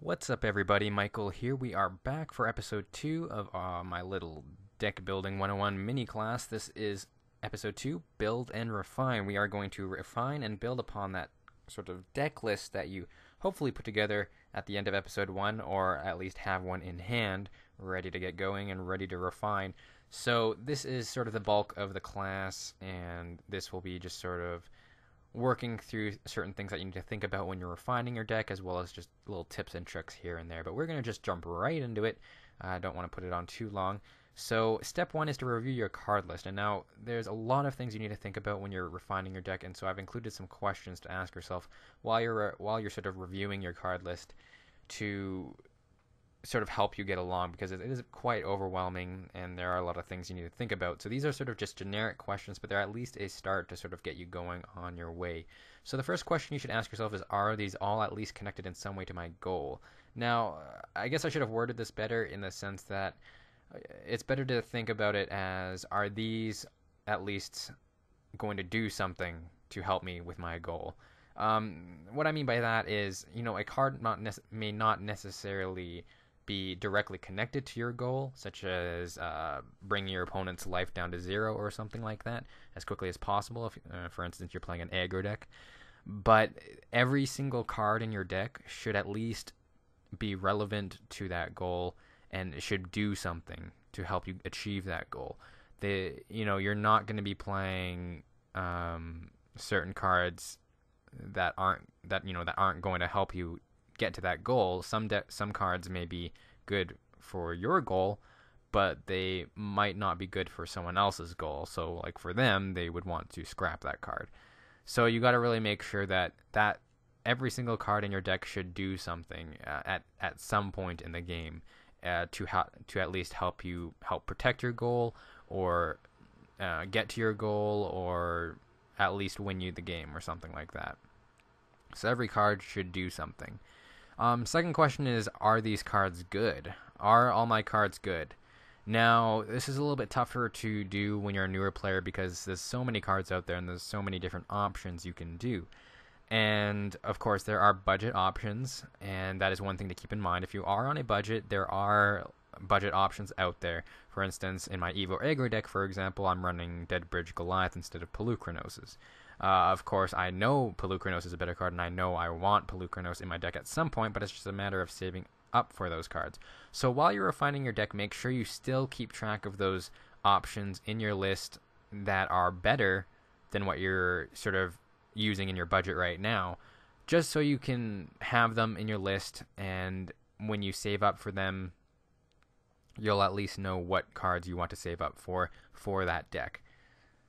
What's up, everybody? Michael here. We are back for episode 2 of my little deck building 101 mini class. This is episode 2, Build and Refine. We are going to refine and build upon that sort of deck list that you hopefully put together at the end of episode 1, or at least have one in hand, ready to get going and ready to refine. So this is sort of the bulk of the class, and this will be just sort of working through certain things that you need to think about when you're refining your deck, as well as just little tips and tricks here and there. But we're going to just jump right into it. I don't want to put it on too long. So step 1 is to review your card list. And now there's a lot of things you need to think about when you're refining your deck, and so I've included some questions to ask yourself while you're sort of reviewing your card list to sort of help you get along, because it is quite overwhelming and there are a lot of things you need to think about. So these are sort of just generic questions, but they're at least a start to sort of get you going on your way. So the first question you should ask yourself is, are these all at least connected in some way to my goal? Now, I guess I should have worded this better in the sense that it's better to think about it as, are these at least going to do something to help me with my goal? What I mean by that is, a card may not necessarily be directly connected to your goal, such as bringing your opponent's life down to 0 or something like that as quickly as possible, if for instance you're playing an aggro deck. But every single card in your deck should at least be relevant to that goal and should do something to help you achieve that goal. You're not going to be playing certain cards that aren't going to help you get to that goal. Some cards may be good for your goal, but they might not be good for someone else's goal. So like for them, they would want to scrap that card. So you got to really make sure that every single card in your deck should do something at some point in the game to at least help protect your goal, or get to your goal, or at least win you the game or something like that. So every card should do something. Second question is, are these cards good? Are all my cards good? Now, this is a little bit tougher to do when you're a newer player, because there's so many cards out there and there's so many different options you can do. And, of course, there are budget options, and that is one thing to keep in mind. If you are on a budget, there are budget options out there. For instance, in my Evo Aggro deck, for example, I'm running Dead Bridge Goliath instead of Pelucranos. Of course, I know Pelucranos is a better card, and I know I want Pelucranos in my deck at some point, but it's just a matter of saving up for those cards. So while you're refining your deck, make sure you still keep track of those options in your list that are better than what you're sort of using in your budget right now, just so you can have them in your list, and when you save up for them, you'll at least know what cards you want to save up for that deck.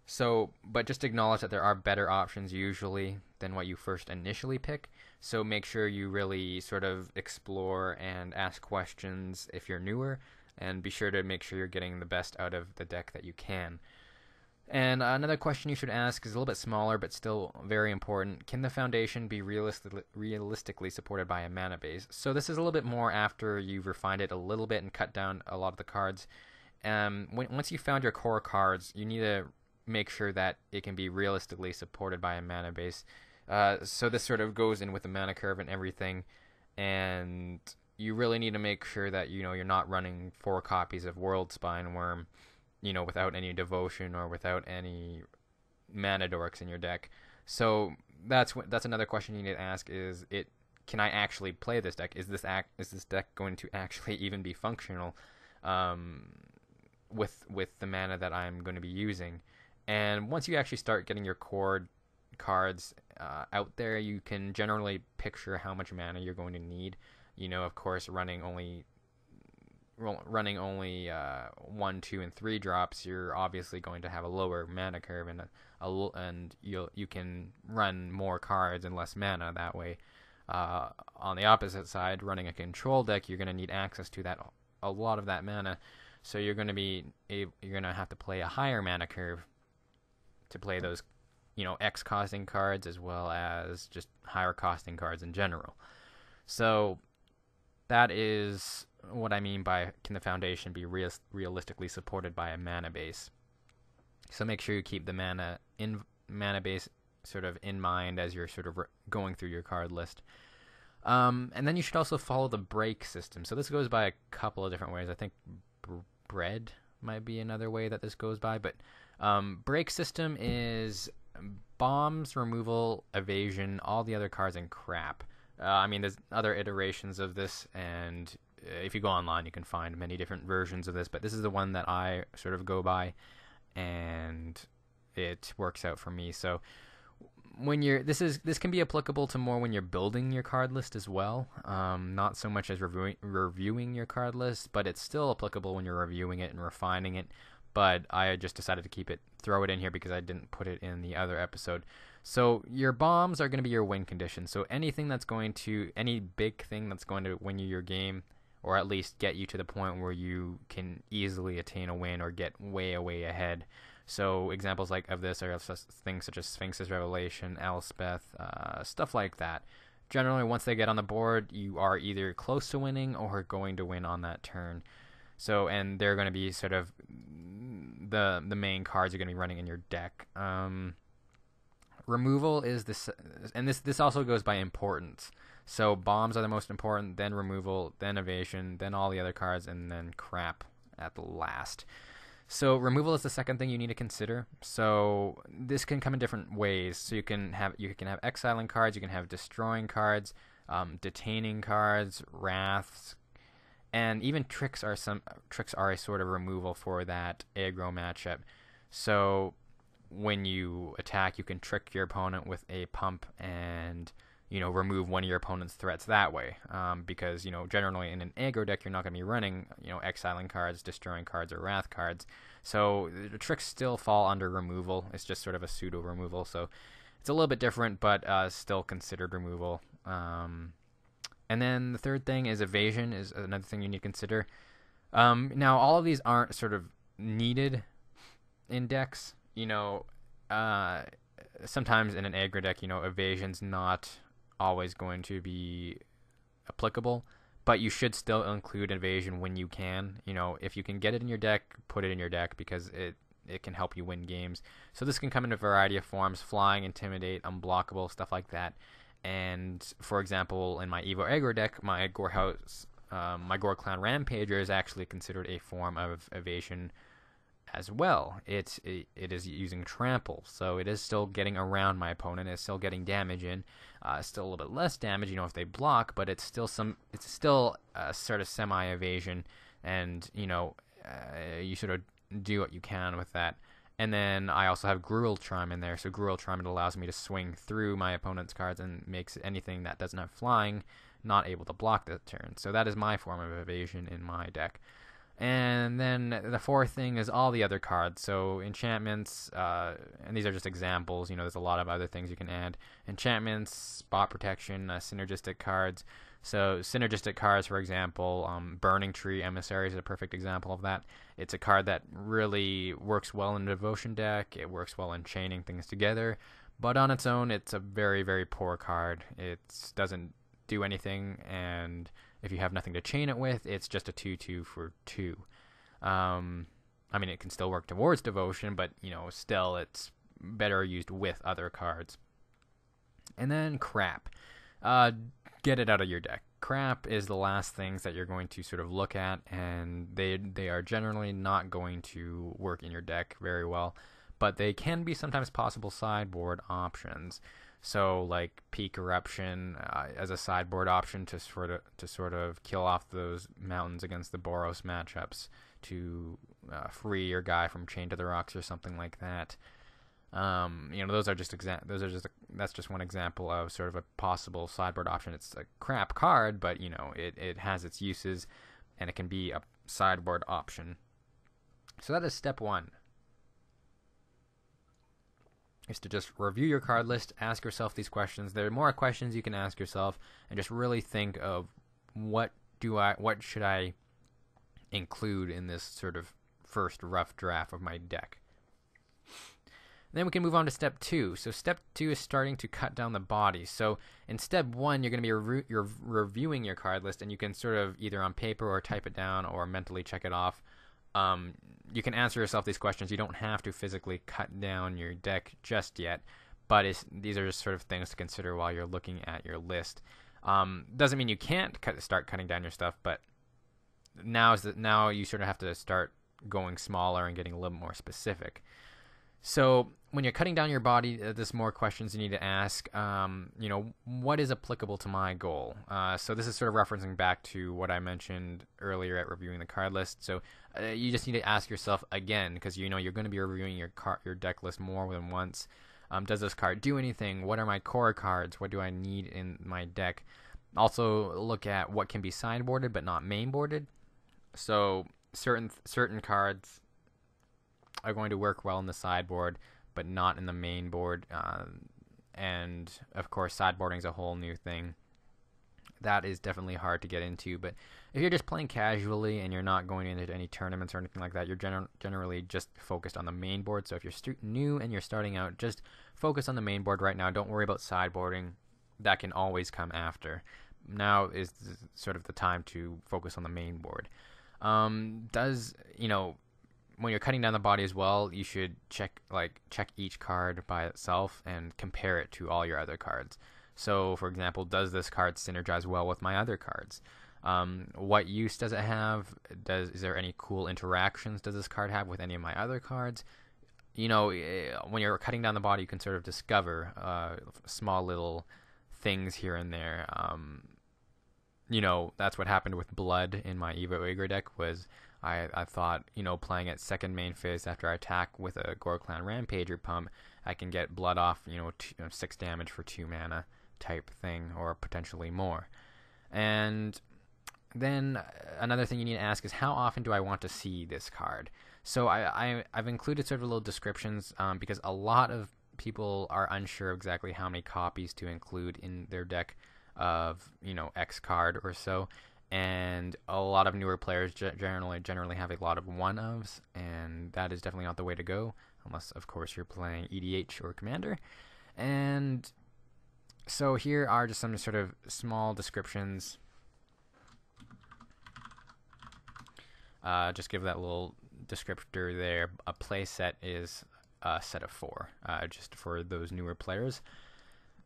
So, but just acknowledge that there are better options usually than what you first initially pick. So make sure you really sort of explore and ask questions if you're newer, and be sure to make sure you're getting the best out of the deck that you can. And another question you should ask is a little bit smaller, but still very important. Can the foundation be realistically supported by a mana base? So this is a little bit more after you've refined it a little bit and cut down a lot of the cards. Once you found your core cards, you need to make sure that it can be realistically supported by a mana base. So this sort of goes in with the mana curve and everything, and you really need to make sure that you're not running 4 copies of World Spine Worm, without any devotion or without any mana dorks in your deck. So that's another question you need to ask: can I actually play this deck? Is this deck going to actually even be functional with the mana that I'm going to be using? And once you actually start getting your core cards out there, you can generally picture how much mana you're going to need. Of course, running only 1, 2, and 3 drops, you're obviously going to have a lower mana curve, and you can run more cards and less mana that way. On the opposite side, running a control deck, you're going to need access to a lot of that mana, so you're going to have to play a higher mana curve to play those X costing cards, as well as just higher costing cards in general. So that is what I mean by, can the foundation be realistically supported by a mana base? So make sure you keep the mana base sort of in mind as you're sort of going through your card list. And then you should also follow the break system. So this goes by a couple of different ways. I think bread might be another way that this goes by, but break system is bombs, removal, evasion, all the other cards, and crap. I mean, there's other iterations of this, and if you go online, you can find many different versions of this, but this is the one that I sort of go by, and it works out for me. So when this can be applicable to more when you're building your card list as well, not so much as reviewing your card list, but it's still applicable when you're reviewing it and refining it. But I just decided to throw it in here because I didn't put it in the other episode. So your bombs are going to be your win conditions. So any big thing that's going to win you your game, or at least get you to the point where you can easily attain a win or get way ahead. So examples of this are things such as Sphinx's Revelation, Elspeth, stuff like that. Generally, once they get on the board, you are either close to winning or going to win on that turn. So, and they're going to be sort of the main cards you're going to be running in your deck. Removal is this, and this also goes by importance. So bombs are the most important, then removal, then evasion, then all the other cards, and then crap at the last. So removal is the second thing you need to consider. So this can come in different ways. So you can have exiling cards, you can have destroying cards, detaining cards, wraths, and even tricks are a sort of removal for that aggro matchup. So when you attack, you can trick your opponent with a pump and remove one of your opponent's threats that way. Because generally in an aggro deck, you're not going to be running exiling cards, destroying cards, or wrath cards. So the tricks still fall under removal. It's just sort of a pseudo removal. So it's a little bit different, but still considered removal. And then the third thing is evasion is another thing you need to consider. Now all of these aren't sort of needed in decks. Sometimes in an aggro deck, evasion's not always going to be applicable, but you should still include evasion when you can. If you can get it in your deck, put it in your deck because it can help you win games. So this can come in a variety of forms: flying, intimidate, unblockable, stuff like that. And for example, in my Evo aggro deck, my Gore Clan Rampager is actually considered a form of evasion as well. It is using trample, so it is still getting around my opponent. It's still getting damage in. Still a little bit less damage, if they block, but it's still a sort of semi-evasion, and you sort of do what you can with that. And then I also have Gruel Charm in there. So Gruel Charm, it allows me to swing through my opponent's cards and makes anything that doesn't have flying not able to block that turn. So that is my form of evasion in my deck. And then the fourth thing is all the other cards. So enchantments, and these are just examples. There's a lot of other things you can add. Enchantments, spot protection, synergistic cards. So synergistic cards, for example, Burning Tree Emissary is a perfect example of that. It's a card that really works well in a Devotion deck. It works well in chaining things together. But on its own, it's a very, very poor card. It doesn't do anything, and if you have nothing to chain it with, it's just a 2/2 for 2. It can still work towards Devotion, but, still it's better used with other cards. And then crap. Get it out of your deck. Crap is the last things that you're going to sort of look at, and they are generally not going to work in your deck very well, but they can be sometimes possible sideboard options. So like Peak Eruption as a sideboard option to sort of kill off those mountains against the Boros matchups, to free your guy from Chained to the Rocks or something like that. That's just one example of sort of a possible sideboard option. It's a crap card, but it has its uses, and it can be a sideboard option. So that is step 1. Is to just review your card list, ask yourself these questions. There are more questions you can ask yourself, and just really think of what should I include in this sort of first rough draft of my deck. Then we can move on to step 2. So step 2 is starting to cut down the body. So in step 1, you're going to be reviewing your card list, and you can sort of either on paper or type it down or mentally check it off. You can answer yourself these questions. You don't have to physically cut down your deck just yet, but these are just sort of things to consider while you're looking at your list. Doesn't mean you can't start cutting down your stuff, but now you sort of have to start going smaller and getting a little more specific. So when you're cutting down your body, there's more questions you need to ask. What is applicable to my goal? So this is sort of referencing back to what I mentioned earlier at reviewing the card list. So you just need to ask yourself again, because you're going to be reviewing your deck list more than once. Does this card do anything? What are my core cards? What do I need in my deck? Also look at what can be sideboarded but not mainboarded. So certain cards are going to work well in the sideboard, but not in the main board. And of course, sideboarding is a whole new thing. That is definitely hard to get into. But if you're just playing casually and you're not going into any tournaments or anything like that, you're generally just focused on the main board. So if you're new and you're starting out, just focus on the main board right now. Don't worry about sideboarding. That can always come after. Now is sort of the time to focus on the main board. When you're cutting down the body as well, you should check each card by itself and compare it to all your other cards. So, for example, does this card synergize well with my other cards? What use does it have? Is there any cool interactions does this card have with any of my other cards? When you're cutting down the body, you can sort of discover small little things here and there. That's what happened with Blood in my Evasion deck. Was I thought, playing at second main phase after I attack with a Gore Clan Rampager pump, I can get Blood off, 6 damage for 2 mana type thing, or potentially more. And then another thing you need to ask is, how often do I want to see this card? So I've included sort of little descriptions because a lot of people are unsure exactly how many copies to include in their deck of X card or so, and a lot of newer players generally have a lot of one-ofs, and that is definitely not the way to go, unless of course you're playing EDH or Commander. And so here are just some sort of small descriptions. Just give that little descriptor there. A play set is a set of 4, just for those newer players.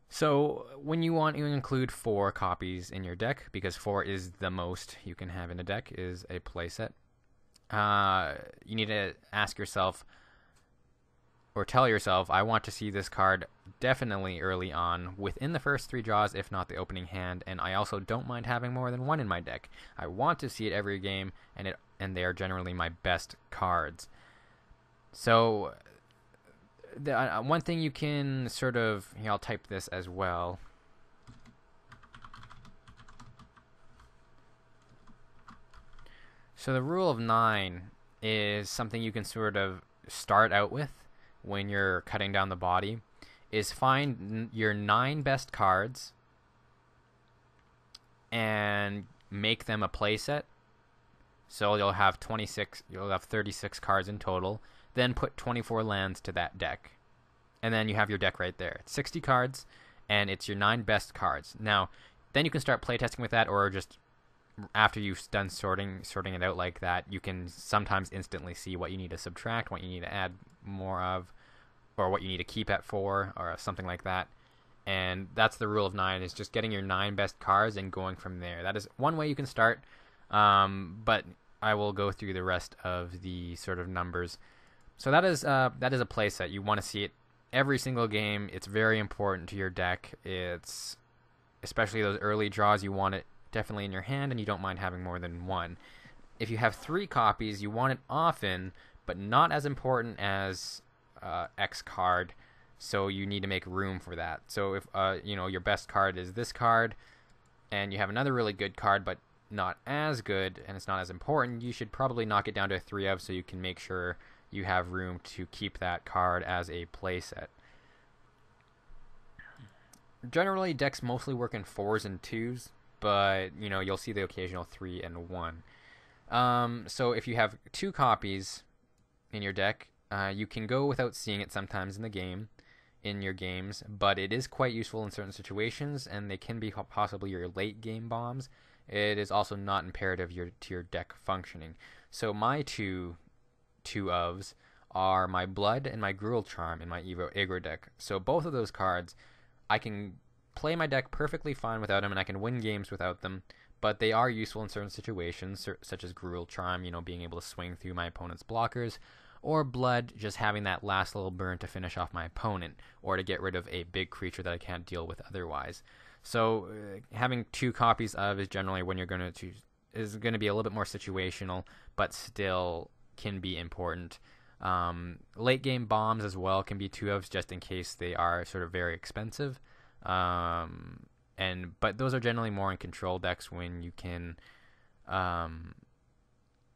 So when you want to include 4 copies in your deck, because 4 is the most you can have in a deck, is a playset, you need to ask yourself, or tell yourself, I want to see this card definitely early on, within the first 3 draws, if not the opening hand, and I also don't mind having more than 1 in my deck. I want to see it every game, and they are generally my best cards. So one thing you can sort of, I'll type this as well. So the rule of 9 is something you can sort of start out with when you're cutting down the body, is find your 9 best cards and make them a playset. So you'll have 36 cards in total. Then put 24 lands to that deck. And then you have your deck right there. It's 60 cards, and it's your 9 best cards. Now, then you can start playtesting with that, or just after you've done sorting it out like that, you can sometimes instantly see what you need to subtract, what you need to add more of, or what you need to keep at 4, or something like that. And that's the rule of 9, is just getting your 9 best cards and going from there. That is one way you can start, but I will go through the rest of the sort of numbers. So that is a playset. You want to see it every single game. It's very important to your deck. It's especially those early draws. You want it definitely in your hand, and you don't mind having more than 1. If you have 3 copies, you want it often, but not as important as X card. So you need to make room for that. So if your best card is this card, and you have another really good card, but not as good, and it's not as important, you should probably knock it down to a 3 of, so you can make sure you have room to keep that card as a playset. Generally, decks mostly work in 4s and 2s, but you'll see the occasional 3 and 1. So if you have 2 copies in your deck, you can go without seeing it sometimes in your games, but it is quite useful in certain situations, and they can be possibly your late game bombs. It is also not imperative to your deck functioning. So my two ofs are my Blood and my Gruel Charm in my Evo Aggro deck. So both of those cards I can play my deck perfectly fine without them, and I can win games without them. But they are useful in certain situations, such as Gruel Charm, being able to swing through my opponent's blockers, or Blood, just having that last little burn to finish off my opponent, or to get rid of a big creature that I can't deal with otherwise. So having 2 copies of is generally when you're going to choose, is going to be a little bit more situational, but still can be important. Late game bombs as well can be 2 ofs just in case they are sort of very expensive. But those are generally more in control decks when you can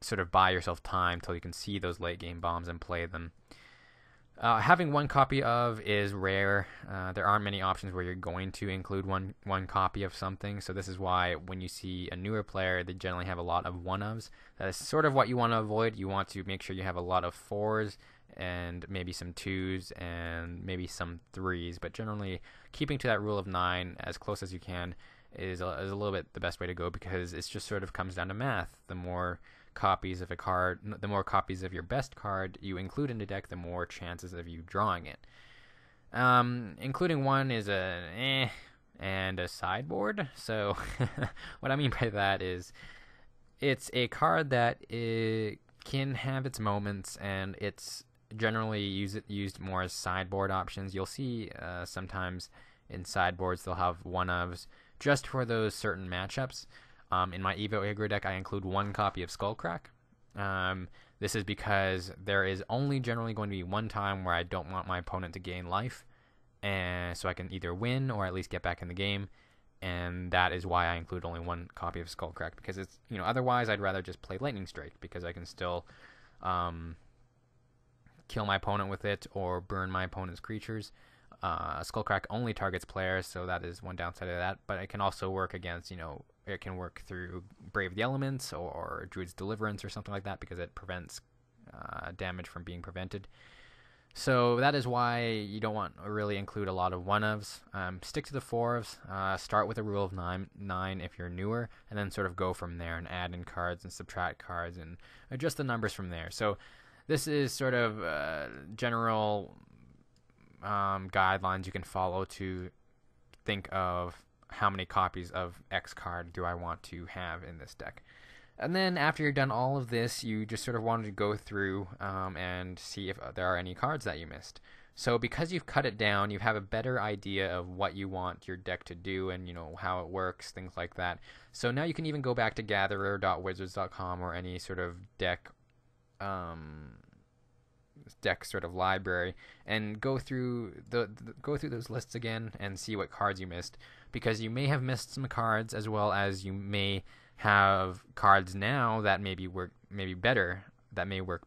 sort of buy yourself time till you can see those late game bombs and play them. Having 1 copy of is rare. There aren't many options where you're going to include one copy of something. So this is why when you see a newer player, they generally have a lot of 1-ofs. That is sort of what you want to avoid. You want to make sure you have a lot of 4s and maybe some 2s and maybe some 3s. But generally, keeping to that rule of 9 as close as you can is a little bit the best way to go, because it just sort of comes down to math. The more copies of a card, the more copies of your best card you include in the deck, the more chances of you drawing it. Including 1 is and a sideboard. So what I mean by that is it's a card that can have its moments, and it's generally used more as sideboard options. You'll see sometimes in sideboards they'll have 1-ofs just for those certain matchups. In my Evo Aggro deck, I include 1 copy of Skullcrack. This is because there is only generally going to be 1 time where I don't want my opponent to gain life, and so I can either win or at least get back in the game. And that is why I include only 1 copy of Skullcrack, because it's otherwise I'd rather just play Lightning Strike, because I can still kill my opponent with it or burn my opponent's creatures. Skullcrack only targets players, so that is one downside of that. But it can also work against, it can work through Brave the Elements or Druid's Deliverance or something like that, because it prevents damage from being prevented. So that is why you don't want to really include a lot of 1-ofs. Stick to the 4-ofs. Start with a rule of 9 if you're newer, and then sort of go from there and add in cards and subtract cards and adjust the numbers from there. So this is sort of general guidelines you can follow to think of how many copies of X card do I want to have in this deck. And then after you're done all of this, you just sort of wanted to go through and see if there are any cards that you missed. So because you've cut it down, you have a better idea of what you want your deck to do and how it works, things like that. So now you can even go back to gatherer.wizards.com or any sort of deck sort of library and go through those lists again and see what cards you missed, because you may have missed some cards, as well as you may have cards now that may work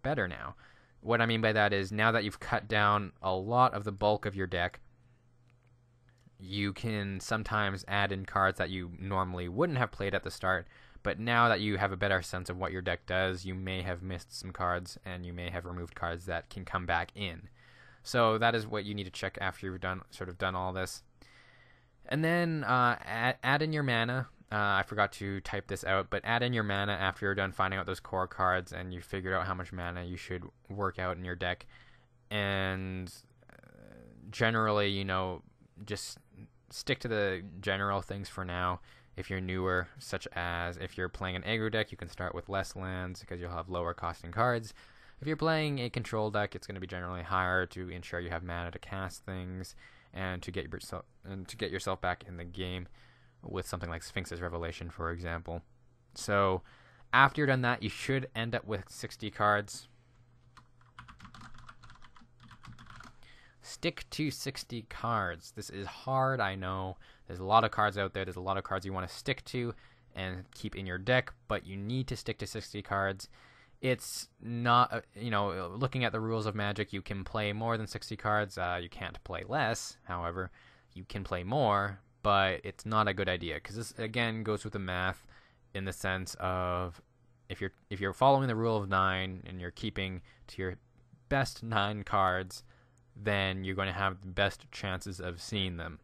better now. What I mean by that is, now that you've cut down a lot of the bulk of your deck, you can sometimes add in cards that you normally wouldn't have played at the start. But now that you have a better sense of what your deck does, you may have missed some cards, and you may have removed cards that can come back in. So that is what you need to check after you've done all this. And then add in your mana. I forgot to type this out, but add in your mana after you're done finding out those core cards and you figured out how much mana you should work out in your deck. And generally, just stick to the general things for now. If you're newer, such as if you're playing an aggro deck, you can start with less lands because you'll have lower costing cards. If you're playing a control deck, it's going to be generally higher to ensure you have mana to cast things and to get yourself back in the game with something like Sphinx's Revelation, for example. So after you're done that, you should end up with 60 cards. Stick to 60 cards. This is hard, I know. There's a lot of cards out there. There's a lot of cards you want to stick to and keep in your deck, but you need to stick to 60 cards. It's not, looking at the rules of Magic, you can play more than 60 cards. You can't play less, however. You can play more, but it's not a good idea, because this, again, goes with the math in the sense of if you're following the rule of 9 and you're keeping to your best 9 cards, then you're going to have the best chances of seeing them.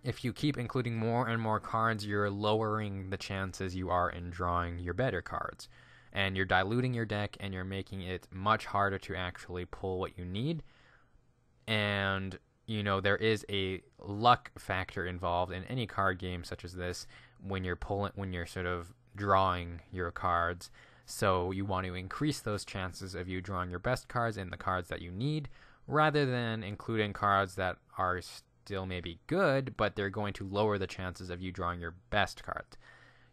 If you keep including more and more cards, you're lowering the chances you are in drawing your better cards. And you're diluting your deck, and you're making it much harder to actually pull what you need. And there is a luck factor involved in any card game such as this when you're sort of drawing your cards. So you want to increase those chances of you drawing your best cards and the cards that you need, rather than including cards that are still maybe good, but they're going to lower the chances of you drawing your best cards.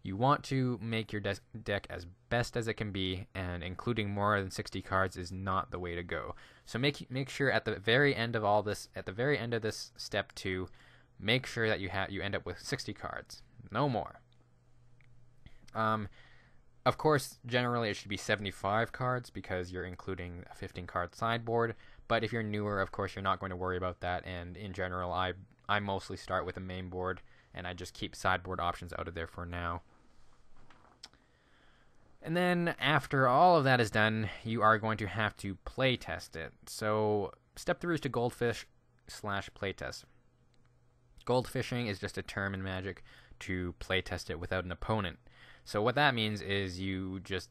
You want to make your deck as best as it can be, and including more than 60 cards is not the way to go. So make sure at the very end of all this, at the very end of this step 2, make sure that you end up with 60 cards, no more. Of course, generally it should be 75 cards because you're including a 15 card sideboard. But if you're newer, of course, you're not going to worry about that. And in general, I mostly start with a main board, and I just keep sideboard options out of there for now. And then after all of that is done, you are going to have to play test it. So step 3 is to goldfish/playtest. Goldfishing is just a term in Magic to playtest it without an opponent. So what that means is you just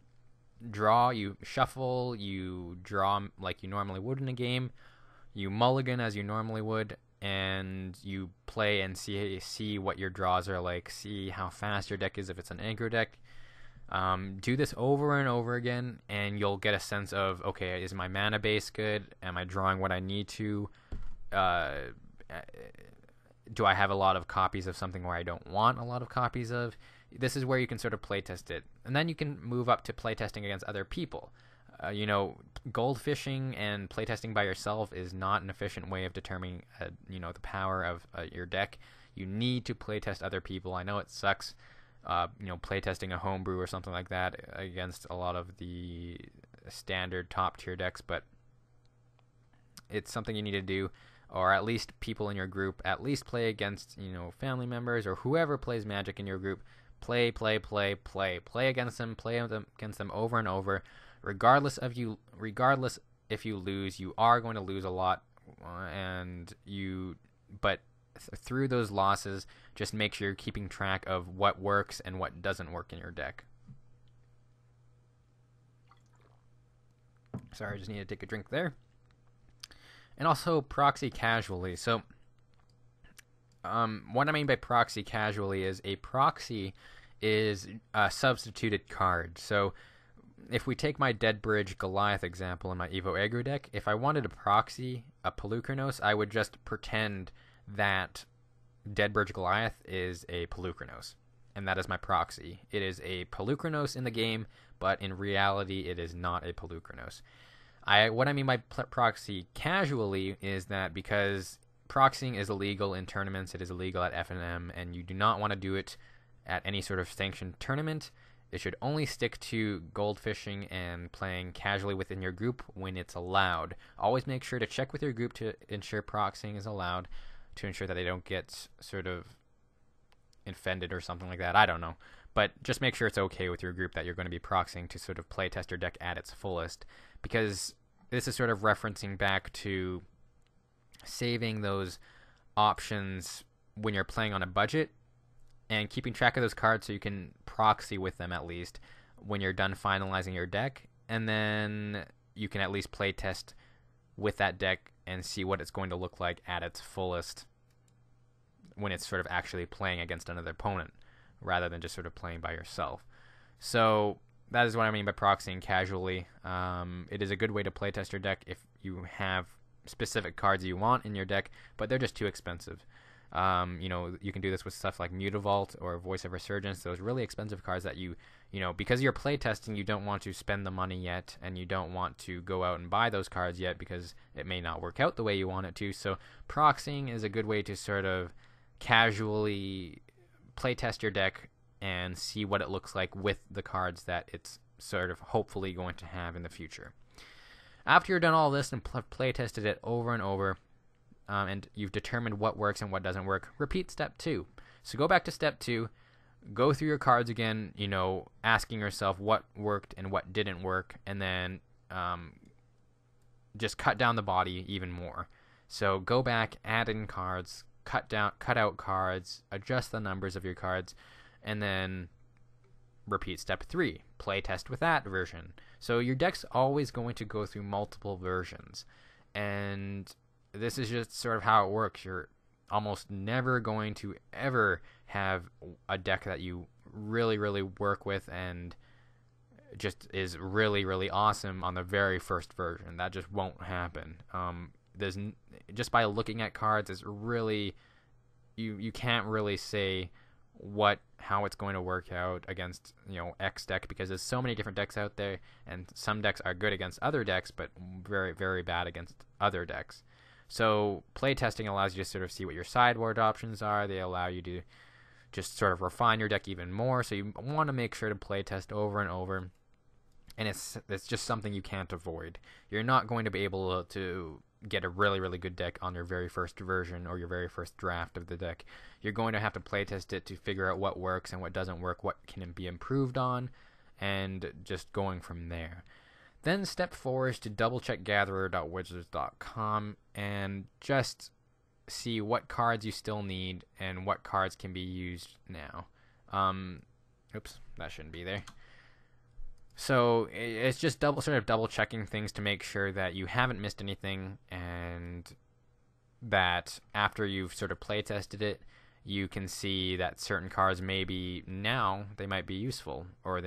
draw, you shuffle, you draw like you normally would in a game, you mulligan as you normally would, and you play and see what your draws are like, see how fast your deck is if it's an aggro deck. Do this over and over again, and you'll get a sense of, okay, is my mana base good? Am I drawing what I need to? Do I have a lot of copies of something where I don't want a lot of copies of? This is where you can sort of playtest it. And then you can move up to playtesting against other people. Goldfishing and playtesting by yourself is not an efficient way of determining, the power of your deck. You need to playtest other people. I know it sucks, playtesting a homebrew or something like that against a lot of the standard top tier decks, but it's something you need to do. Or at least people in your group, at least play against, family members or whoever plays Magic in your group. Play against them, against them over and over. Regardless if you lose, you are going to lose a lot, but through those losses, just make sure you're keeping track of what works and what doesn't work in your deck. Sorry, I just need to take a drink there. And also proxy casually. So what I mean by proxy casually is a proxy is a substituted card. So if we take my Deadbridge Goliath example in my Evo aggro deck, if I wanted to proxy a Pelucranos, I would just pretend that Deadbridge Goliath is a Pelucranos, and that is my proxy. It is a Pelucranos in the game, but in reality it is not a Pelucranos. What I mean by proxy casually is that because proxying is illegal in tournaments, it is illegal at FNM, and you do not want to do it at any sort of sanctioned tournament. It should only stick to goldfishing and playing casually within your group when it's allowed. Always make sure to check with your group to ensure proxying is allowed, to ensure that they don't get sort of offended or something like that. I don't know. But just make sure it's okay with your group that you're going to be proxying to sort of play test your deck at its fullest, because this is sort of referencing back to saving those options when you're playing on a budget and keeping track of those cards so you can proxy with them at least when you're done finalizing your deck, and then you can at least play test with that deck and see what it's going to look like at its fullest when it's sort of actually playing against another opponent rather than just sort of playing by yourself. So that is what I mean by proxying casually. It is a good way to play test your deck if you have specific cards you want in your deck, but they're just too expensive. You can do this with stuff like Mutavault or Voice of Resurgence, those really expensive cards that because you're playtesting, you don't want to spend the money yet, and you don't want to go out and buy those cards yet because it may not work out the way you want it to. So proxying is a good way to sort of casually playtest your deck and see what it looks like with the cards that it's sort of hopefully going to have in the future. After you're done all this and playtested it over and over, and you've determined what works and what doesn't work, repeat step 2. So go back to step 2, go through your cards again, asking yourself what worked and what didn't work, and then just cut down the body even more. So go back, add in cards, cut out cards, adjust the numbers of your cards, and then repeat step 3. Play test with that version. So your deck's always going to go through multiple versions, and this is just sort of how it works. You're almost never going to ever have a deck that you really, really work with and just is really, really awesome on the very first version. That just won't happen. There's just by looking at cards is really you can't really say how it's going to work out against X deck, because there's so many different decks out there, and some decks are good against other decks but very, very bad against other decks. So playtesting allows you to sort of see what your sideboard options are. They allow you to just sort of refine your deck even more. So you want to make sure to playtest over and over, and it's just something you can't avoid. You're not going to be able to get a really, really good deck on your very first version or your very first draft of the deck. You're going to have to playtest it to figure out what works and what doesn't work, what can be improved on, and just going from there. Then step 4 is to double-check gatherer.wizards.com and just see what cards you still need and what cards can be used now. Oops, that shouldn't be there. So it's just double checking things to make sure that you haven't missed anything, and that after you've sort of play tested it, you can see that certain cards maybe now they might be useful, or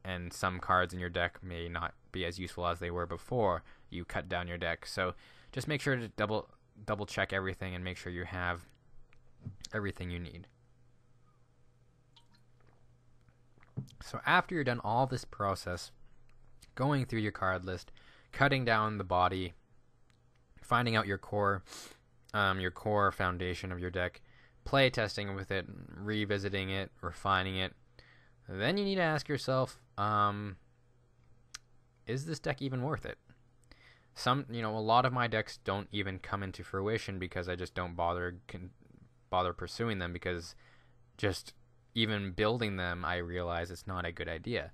and some cards in your deck may not be as useful as they were before you cut down your deck. So just make sure to double check everything and make sure you have everything you need. So after you're done all this process, going through your card list, cutting down the body, finding out your core foundation of your deck, play testing with it, revisiting it, refining it, then you need to ask yourself, is this deck even worth it? A lot of my decks don't even come into fruition because I just don't bother pursuing them, because just even building them, I realize it's not a good idea.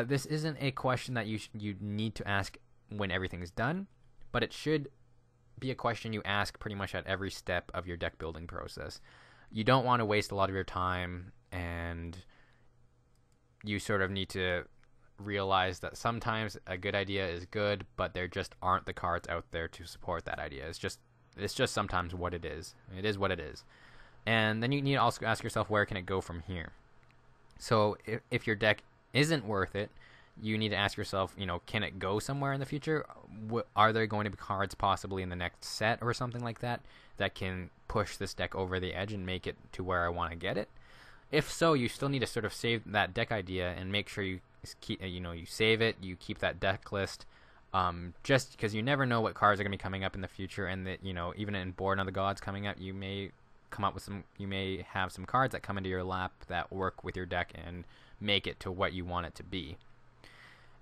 This isn't a question that you need to ask when everything's done, but it should be a question you ask pretty much at every step of your deck building process. You don't want to waste a lot of your time, and you sort of need to realize that sometimes a good idea is good, but there just aren't the cards out there to support that idea. It's just sometimes what it is. It is what it is. And then you need to also ask yourself, where can it go from here? So if your deck isn't worth it, you need to ask yourself, can it go somewhere in the future? Are there going to be cards possibly in the next set or something like that can push this deck over the edge and make it to where I want to get it? If so, you still need to sort of save that deck idea and make sure you keep, you save it, you keep that deck list, just because you never know what cards are going to be coming up in the future, and that, even in Born of the Gods coming up, you may have some cards that come into your lap that work with your deck and make it to what you want it to be.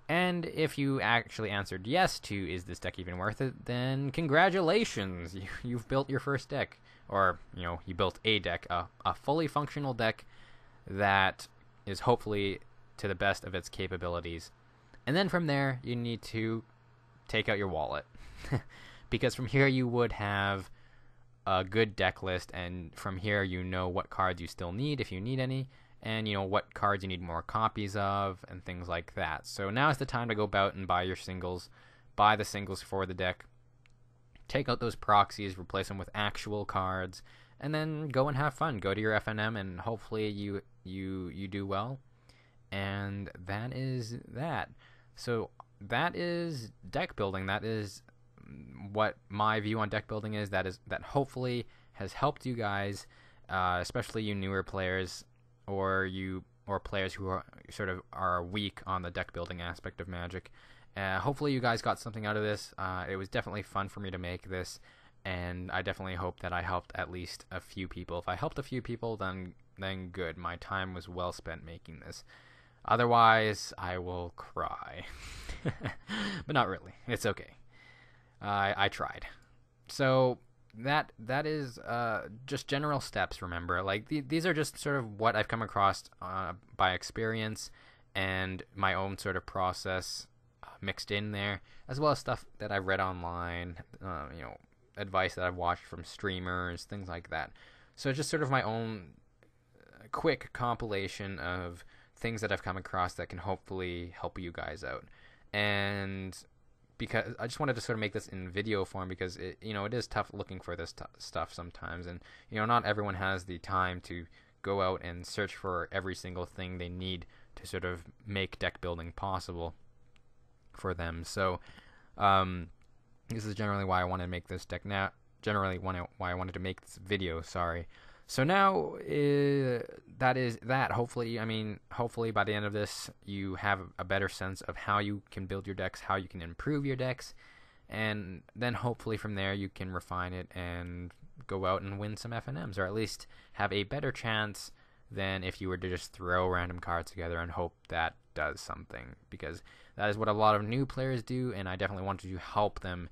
And if you actually answered yes to is this deck even worth it, then congratulations, you've built your first deck, or you built a deck, a fully functional deck that is hopefully to the best of its capabilities. And then from there you need to take out your wallet because from here you would have a good deck list, and from here what cards you still need if you need any, and what cards you need more copies of, and things like that. So now is the time to go about and buy your singles, buy the singles for the deck, take out those proxies, replace them with actual cards, and then go and have fun. Go to your FNM, and hopefully you do well. And that is that. So that is deck building. That is what my view on deck building is. That hopefully has helped you guys, especially you newer players, or players who are weak on the deck building aspect of Magic. Hopefully you guys got something out of this. It was definitely fun for me to make this, and I definitely hope that I helped at least a few people. If I helped a few people, then good. My time was well spent making this. Otherwise, I will cry. But not really. It's okay. I tried. So that is just general steps, remember. Like these are just sort of what I've come across by experience and my own sort of process mixed in there, as well as stuff that I've read online, advice that I've watched from streamers, things like that. So just sort of my own quick compilation of things that I've come across that can hopefully help you guys out. And because I just wanted to sort of make this in video form, because it is tough looking for this stuff sometimes, and not everyone has the time to go out and search for every single thing they need to sort of make deck building possible for them. So this is generally why I want to make this deck now. Generally, why I wanted to make this video. Sorry. So now that is that. Hopefully by the end of this, you have a better sense of how you can build your decks, how you can improve your decks, and then hopefully from there you can refine it and go out and win some FNMs, or at least have a better chance than if you were to just throw random cards together and hope that does something, because that is what a lot of new players do, and I definitely wanted to help them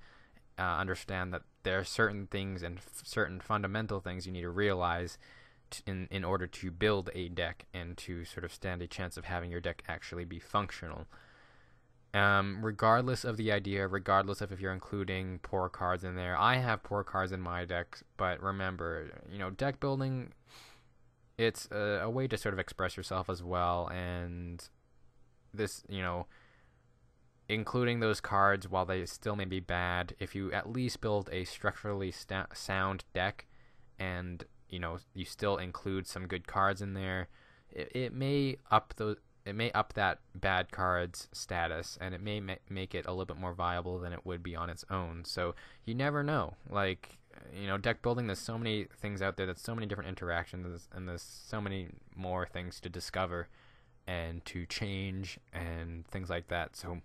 understand that there are certain things and certain fundamental things you need to realize in order to build a deck and to sort of stand a chance of having your deck actually be functional. Regardless of the idea, regardless of if you're including poor cards in there. I have poor cards in my deck, but remember, deck building, it's a way to sort of express yourself as well, and this, including those cards, while they still may be bad, if you at least build a structurally sound deck, and you still include some good cards in there, it may up that bad card's status, and it may make it a little bit more viable than it would be on its own. So you never know. Like, deck building, there's so many things out there, there's so many different interactions, and there's so many more things to discover and to change and things like that. So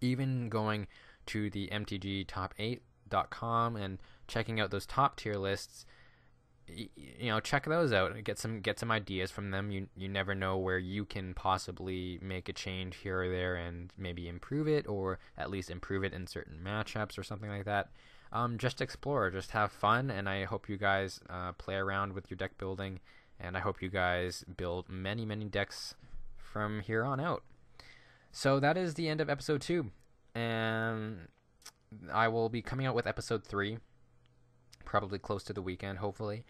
even going to the mtgtop8.com and checking out those top tier lists, check those out and get some ideas from them. You never know where you can possibly make a change here or there and maybe improve it, or at least improve it in certain matchups or something like that. Just explore, just have fun, and I hope you guys play around with your deck building, and I hope you guys build many decks from here on out. So that is the end of episode 2, and I will be coming out with episode 3 probably close to the weekend, hopefully.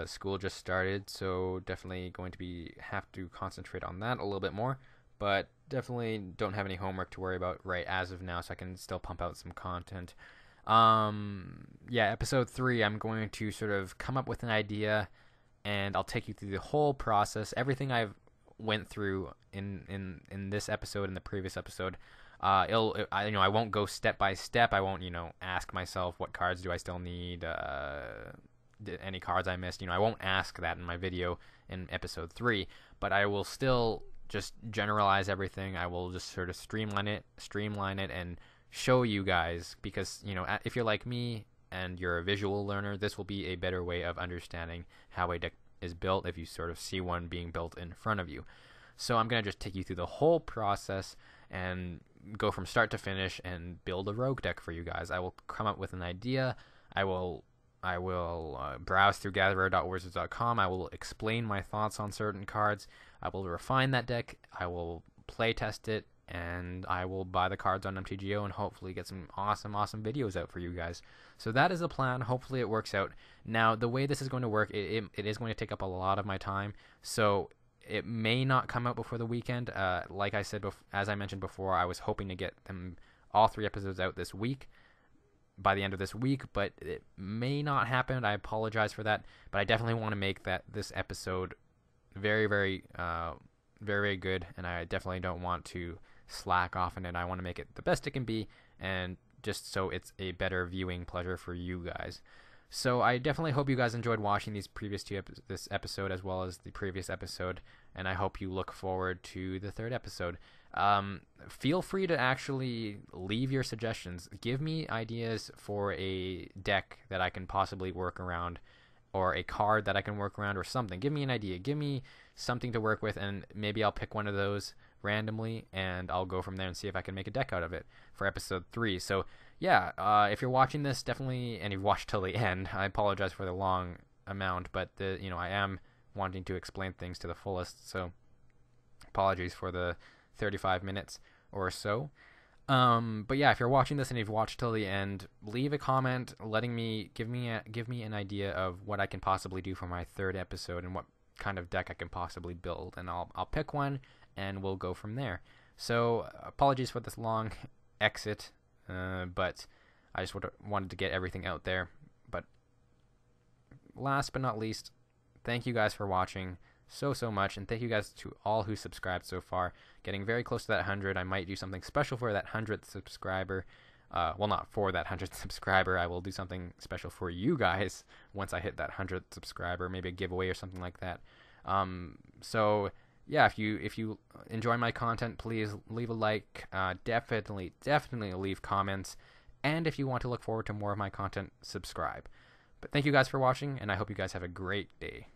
School just started, so definitely going to have to concentrate on that a little bit more, but definitely don't have any homework to worry about right as of now, so I can still pump out some content. Episode 3, I'm going to sort of come up with an idea, and I'll take you through the whole process, everything I've went through in this episode and the previous episode. I won't go step by step. I won't ask myself what cards do I still need, any cards I missed. I won't ask that in my video in episode 3, but I will still just generalize everything. I will just sort of streamline it and show you guys, because if you're like me and you're a visual learner, this will be a better way of understanding how a deck is built if you sort of see one being built in front of you. So I'm going to just take you through the whole process and go from start to finish and build a rogue deck for you guys. I will come up with an idea. I will browse through gatherer.wizards.com. I will explain my thoughts on certain cards. I will refine that deck. I will play test it, and I will buy the cards on MTGO and hopefully get some awesome videos out for you guys. So that is the plan. Hopefully it works out. Now, the way this is going to work, it is going to take up a lot of my time, so it may not come out before the weekend. Like I said, as I mentioned before, I was hoping to get them all 3 episodes out this week, by the end of this week, but it may not happen. I apologize for that, but I definitely want to make this episode very good, and I definitely don't want to slack off in it. I want to make it the best it can be, and just so it's a better viewing pleasure for you guys. So I definitely hope you guys enjoyed watching these previous 2 this episode as well as the previous episode, and I hope you look forward to the 3rd episode. Feel free to actually leave your suggestions. Give me ideas for a deck that I can possibly work around, or a card that I can work around, or something. Give me an idea. Give me something to work with, and maybe I'll pick one of those randomly, and I'll go from there and see if I can make a deck out of it for episode 3. So yeah, if you're watching this, definitely, and you've watched till the end, I apologize for the long amount, but I am wanting to explain things to the fullest, so apologies for the 35 minutes or so. But yeah, if you're watching this and you've watched till the end, leave a comment give me an idea of what I can possibly do for my 3rd episode and what kind of deck I can possibly build, and I'll pick one and we'll go from there. So apologies for this long exit, but I just wanted to get everything out there. But last but not least, thank you guys for watching so much, and thank you guys to all who subscribed so far. Getting very close to that 100. I might do something special for that 100th subscriber. Well, not for that 100th subscriber. I will do something special for you guys once I hit that 100th subscriber, maybe a giveaway or something like that. So yeah, if you enjoy my content, please leave a like. Definitely leave comments, and if you want to look forward to more of my content, subscribe. But thank you guys for watching, and I hope you guys have a great day.